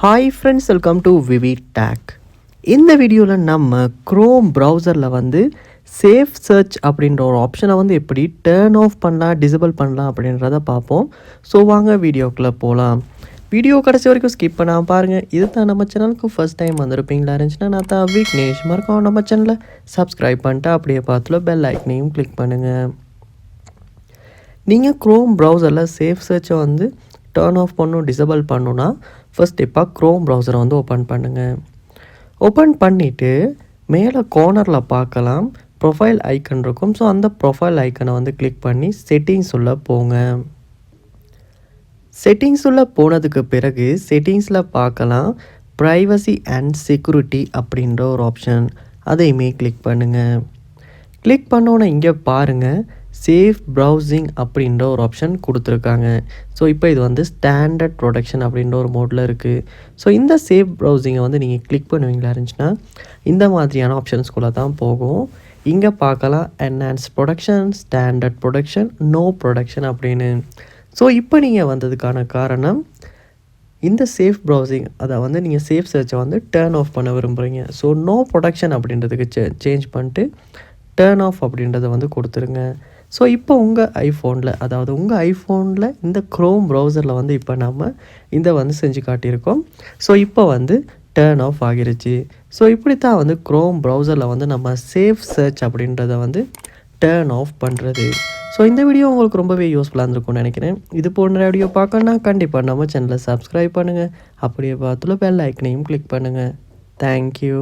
Hi friends, welcome to VV tech. இந்த வீடியோவில் நம்ம க்ரோம் ப்ரௌசரில் வந்து சேஃப் சர்ச் அப்படின்ற ஒரு ஆப்ஷனை வந்து எப்படி டேர்ன் ஆஃப் பண்ணலாம், டிசபிள் பண்ணலாம் அப்படின்றத பார்ப்போம். ஸோ வாங்க வீடியோக்குள்ளே போகலாம். வீடியோ கடைசி வரைக்கும் ஸ்கிப் பண்ணாமல் பாருங்கள். இது தான் நம்ம சேனலுக்கு ஃபஸ்ட் டைம் வந்திருப்பீங்களா இருந்துச்சுன்னா நான் தான் விக்னேஷ். மறக்காம நம்ம சேனலை சப்ஸ்கிரைப் பண்ணிட்டு அப்படியே பார்த்துல பெல் ஐக்கனையும் கிளிக் பண்ணுங்கள். நீங்கள் க்ரோம் ப்ரௌசரில் சேஃப் சர்ச்சை வந்து டர்ன் ஆஃப் பண்ணணும், டிசபிள் பண்ணணுன்னா ஃபர்ஸ்ட் ஸ்டெப்பாக க்ரோம் ப்ரௌசரை வந்து ஓப்பன் பண்ணுங்கள். ஓப்பன் பண்ணிவிட்டு மேலே கார்னரில் பார்க்கலாம் ப்ரொஃபைல் ஐக்கன் இருக்கும். ஸோ அந்த ப்ரொஃபைல் ஐக்கனை வந்து கிளிக் பண்ணி செட்டிங்ஸ் உள்ள போங்க. செட்டிங்ஸ் உள்ள போனதுக்கு பிறகு செட்டிங்ஸில் பார்க்கலாம் ப்ரைவசி அண்ட் செக்யூரிட்டி அப்படின்ற ஒரு ஆப்ஷன், அதையுமே கிளிக் பண்ணுங்கள். கிளிக் பண்ணோன்னே இங்கே பாருங்கள் சேஃப் ப்ரௌசிங் அப்படின்ற ஒரு ஆப்ஷன் கொடுத்துருக்காங்க. ஸோ இப்போ இது வந்து ஸ்டாண்டர்ட் ப்ரொடெக்ஷன் அப்படின்ற ஒரு மோடில் இருக்குது. ஸோ இந்த சேஃப் ப்ரௌசிங்கை வந்து நீங்கள் கிளிக் பண்ணுவீங்களா இருந்துச்சுன்னா இந்த மாதிரியான ஆப்ஷன்ஸ்குள்ளே தான் போகும். இங்கே பார்க்கலாம் enhance protection, standard protection, no protection அப்படின்னு. ஸோ இப்போ நீங்கள் வந்ததுக்கான காரணம் இந்த சேஃப் ப்ரௌசிங், அதை வந்து நீங்கள் சேஃப் சர்ச்சை வந்து டேர்ன் ஆஃப் பண்ண விரும்புகிறீங்க. ஸோ நோ ப்ரொடெக்ஷன் அப்படின்றதுக்கு சேஞ்ச் பண்ணிட்டு டேர்ன் ஆஃப் அப்படின்றத வந்து கொடுத்துருங்க. ஸோ இப்போ உங்கள் ஐஃபோனில் இந்த க்ரோம் ப்ரௌசரில் வந்து இப்போ நம்ம இதை வந்து செஞ்சு காட்டியிருக்கோம். ஸோ இப்போ வந்து டேர்ன் ஆஃப் ஆகிருச்சு. ஸோ இப்படி தான் வந்து க்ரோம் ப்ரௌசரில் வந்து நம்ம சேஃப் சர்ச் அப்படின்றத வந்து டேர்ன் ஆஃப் பண்ணுறது. ஸோ இந்த வீடியோ உங்களுக்கு ரொம்பவே யூஸ்ஃபுல்லாக இருந்திருக்கும்னு நினைக்கிறேன். இது போன்ற வீடியோ பார்க்கணுன்னா கண்டிப்பாக நம்ம சேனலை சப்ஸ்கிரைப் பண்ணுங்கள். அப்படியே பார்த்துல பெல் ஐக்கனையும் கிளிக் பண்ணுங்கள். தேங்க்யூ.